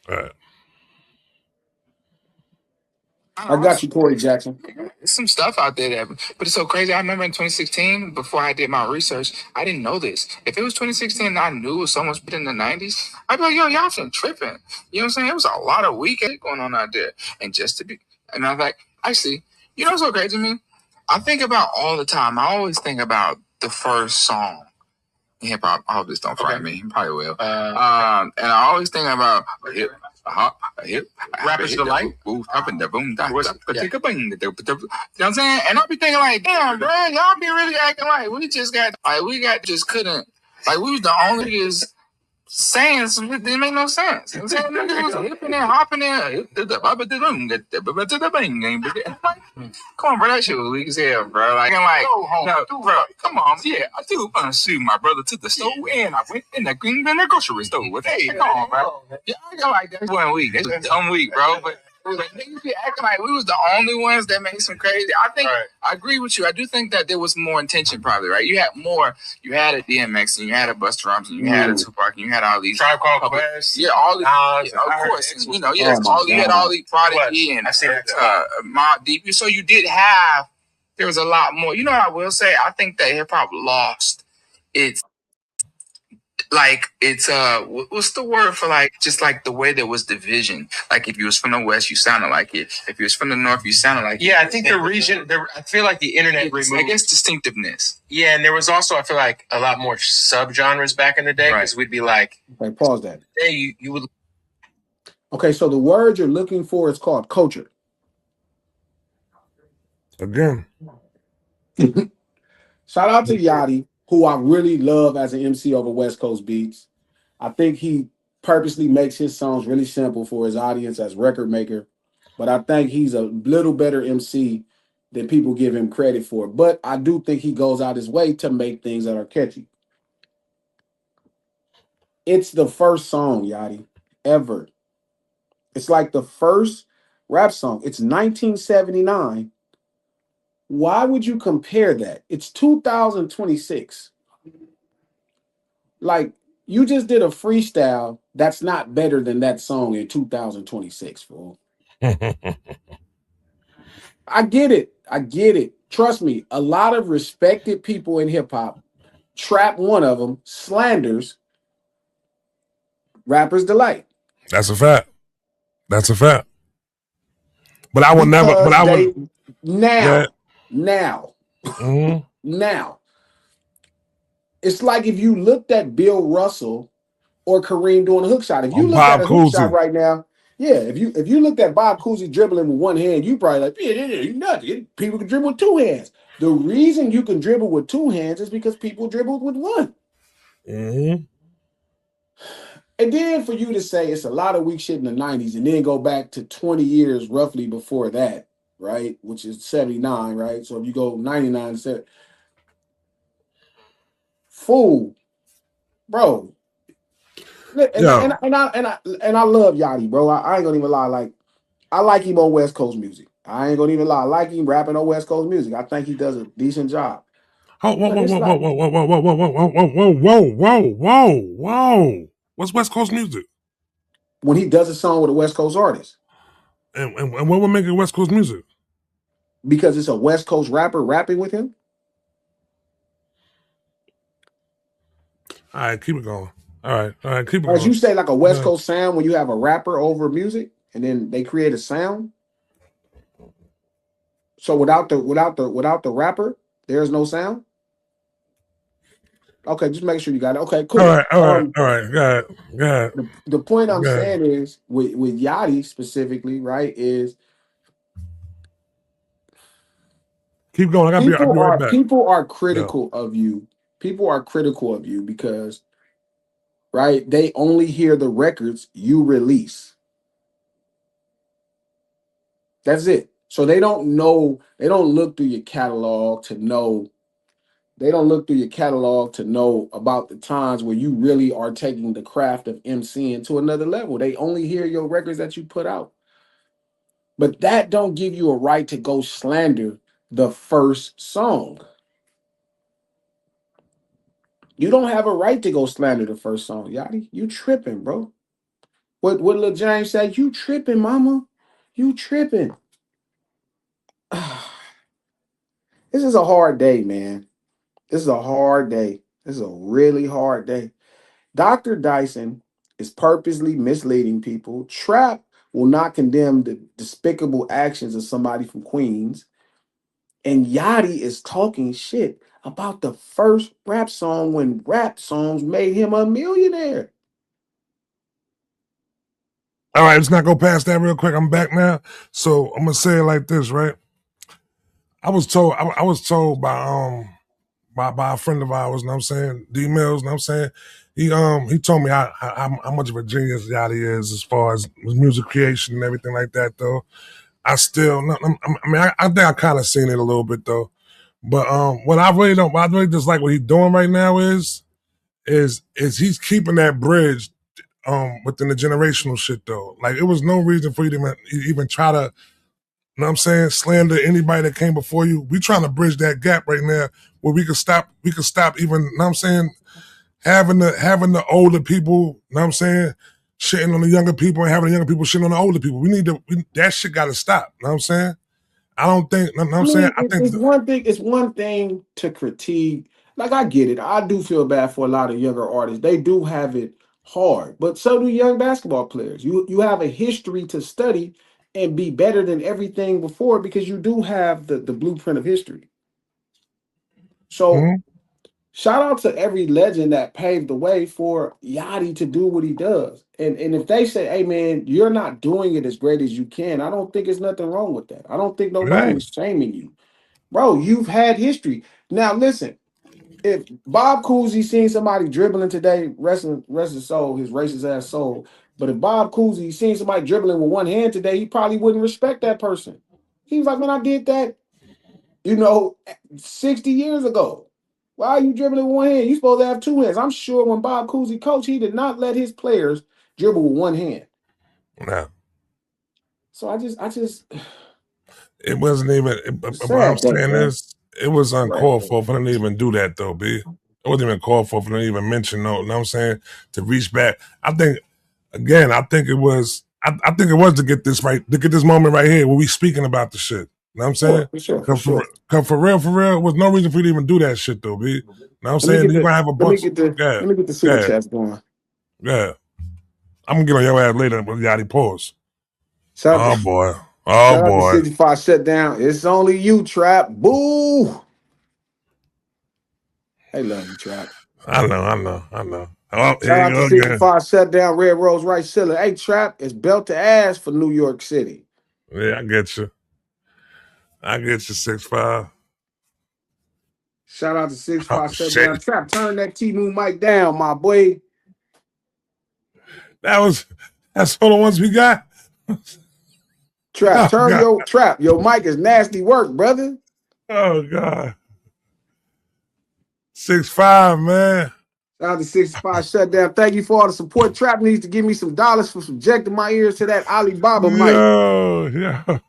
Right. I got you, Corey Jackson. There's some stuff out there that, but it's so crazy. I remember in 2016, before I did my research, I didn't know this. If it was 2016 and I knew it was so much better in the 90s, I'd be like, yo, y'all been tripping. You know what I'm saying? It was a lot of weekend going on out there. And just to be, and I was like, I see. You know what's so crazy to me? I think about all the time. I always think about the first song in hip hop. I hope this don't fire me. He probably will. And I always think about a hip, a hop, a hip. Rappers Delight. Up in the boom, you know what I'm saying? And I'll be thinking like, damn, bro, y'all be really acting like we just couldn't, like we was the only niggas saying some shit didn't make no sense. You know what I'm saying? Niggas was hipping and hopping in. Come on, bro, that shit was weak as hell, bro. Like, no, bro, come on. Yeah, I do want to shoot my brother to the store, and I went in the grocery store with hey, come on, bro. Yeah, I got like that one week. That's a dumb week, bro. But niggas be acting like we was the only ones that made some crazy. I think I agree with you. I do think that there was more intention, probably, right? You had more. You had a DMX, and you had a Busta Rhymes, and you had a Tupac, and you had all these Tribe Called Quest. Yeah, all these. Yeah, of course, and, you know, yes, you had all these Prodigy and Mobb Deep. So you did have. There was a lot more. You know what I will say? I think that hip hop lost its. Like it's what's the word for like just like the way there was division. Like if you was from the West, you sounded like it. If you was from the North, you sounded like I think the region. I feel like the internet removed. I guess distinctiveness. Yeah, and there was also I feel like a lot more subgenres back in the day because we'd be like, okay, pause that. Hey, you would. Okay, so the word you're looking for is called culture. Again. Shout out to Yachty, who I really love as an MC over West Coast beats. I think he purposely makes his songs really simple for his audience as record maker, but I think he's a little better MC than people give him credit for. But I do think he goes out his way to make things that are catchy. It's the first song, Yachty, ever. It's like the first rap song. It's 1979. Why would you compare that? It's 2026. Like, you just did a freestyle that's not better than that song in 2026, fool. I get it. I get it. Trust me, a lot of respected people in hip hop, Trap one of them, slanders Rapper's Delight. That's a fact. That's a fact. But I would never. But I would now. Mm-hmm. Now. It's like if you looked at Bill Russell or Kareem doing a hook shot. If you look at a hook shot right now, yeah. If you looked at Bob Cousy dribbling with one hand, you probably like, yeah, you nuts. People can dribble with two hands. The reason you can dribble with two hands is because people dribbled with one. Mm-hmm. And then for you to say it's a lot of weak shit in the 90s and then go back to 20 years roughly before that, right? Which is 79, right? So if you go 99, fool, bro. And I love Yachty, bro. I ain't gonna even lie. Like, I like him on West Coast music. I ain't gonna even lie. I like him rapping on West Coast music. I think he does a decent job. Whoa, whoa, whoa, whoa, whoa, whoa, whoa, whoa, whoa, whoa, whoa, whoa, whoa. What's West Coast music? When he does a song with a West Coast artist. And what would make it West Coast music? Because it's a West Coast rapper rapping with him. All right, keep it going. All right, keep it going. As you say, like a West Coast sound when you have a rapper over music and then they create a sound. So without the rapper, there's no sound. Okay, just make sure you got it. Okay, cool. All right. Got it. The point I'm saying is with Yachty specifically, right? Is keep going. I'll be right back. People are critical of you. People are critical of you because, right? They only hear the records you release. That's it. So they don't know. They don't look through your catalog to know. They don't look through your catalog to know about the times where you really are taking the craft of MCing to another level. They only hear your records that you put out. But that don't give you a right to go slander the first song. You don't have a right to go slander the first song, Yachty. You tripping, bro. What Lil James say? You tripping, mama? You tripping? This is a hard day, man. This is a hard day. This is a really hard day. Dr. Dyson is purposely misleading people. Trap will not condemn the despicable actions of somebody from Queens. And Yachty is talking shit about the first rap song when rap songs made him a millionaire. All right, let's not go past that real quick. I'm back now. So I'm gonna say it like this, right? I was told by a friend of ours, you know what I'm saying, D-Mills, you know what I'm saying? He told me how much of a genius Yachty is as far as music creation and everything like that, though. I think I kind of seen it a little bit, though. But what I really just like what he's doing right now is he's keeping that bridge within the generational shit, though. Like, it was no reason for you to even try to, you know what I'm saying, slander anybody that came before you. We trying to bridge that gap right now where we could stop even, you know what I'm saying, having the older people, you know what I'm saying, shitting on the younger people and having the younger people shitting on the older people. That shit got to stop, you know what I'm saying? I don't think, you know what I'm saying? I think It's one thing to critique. Like, I get it. I do feel bad for a lot of younger artists. They do have it hard, but so do young basketball players. You have a history to study and be better than everything before because you do have the blueprint of history. So shout out to every legend that paved the way for Yachty to do what he does. And if they say, hey man, you're not doing it as great as you can, I don't think there's nothing wrong with that. I don't think nobody is shaming you. Bro, you've had history. Now listen, if Bob Cousy seen somebody dribbling today, rest his soul, his racist ass soul. But if Bob Cousy seen somebody dribbling with one hand today, he probably wouldn't respect that person. He was like, man, I did that, 60 years ago. Why are you dribbling with one hand? You supposed to have two hands. I'm sure when Bob Cousy coached, he did not let his players dribble with one hand. No. So I just it wasn't even. What I'm saying is, it was uncalled for them to even do that, though, B. It wasn't even called for them to even mention, no. You know what I'm saying? To reach back. I think it was. I think it was to get this right, to get this moment right here where we speaking about the shit. You know what I'm saying? For sure. Cause for real, there was no reason for you to even do that shit, though, B. You know what I'm saying? You're gonna have a bunch. Let me get the super chats going. Yeah. I'm gonna get on your ass later with Yachty pause. Oh boy. Shout out to 65 Shutdown. It's only you, Trap. Boo! I love you, Trap. I know. Shout out to 65 Shutdown, Red Rose, Right Siller. Hey, Trap, it's belt to ass for New York City. Yeah, I get you. 6'5". Shout out to 65 Shutdown. Trap, turn that T-Moon mic down, my boy. That's all the ones we got. Trap, your mic is nasty work, brother. Oh God. 6'5", man. Shout out to 65 Shutdown. Thank you for all the support. Trap needs to give me some dollars for subjecting my ears to that Alibaba mic. Yo.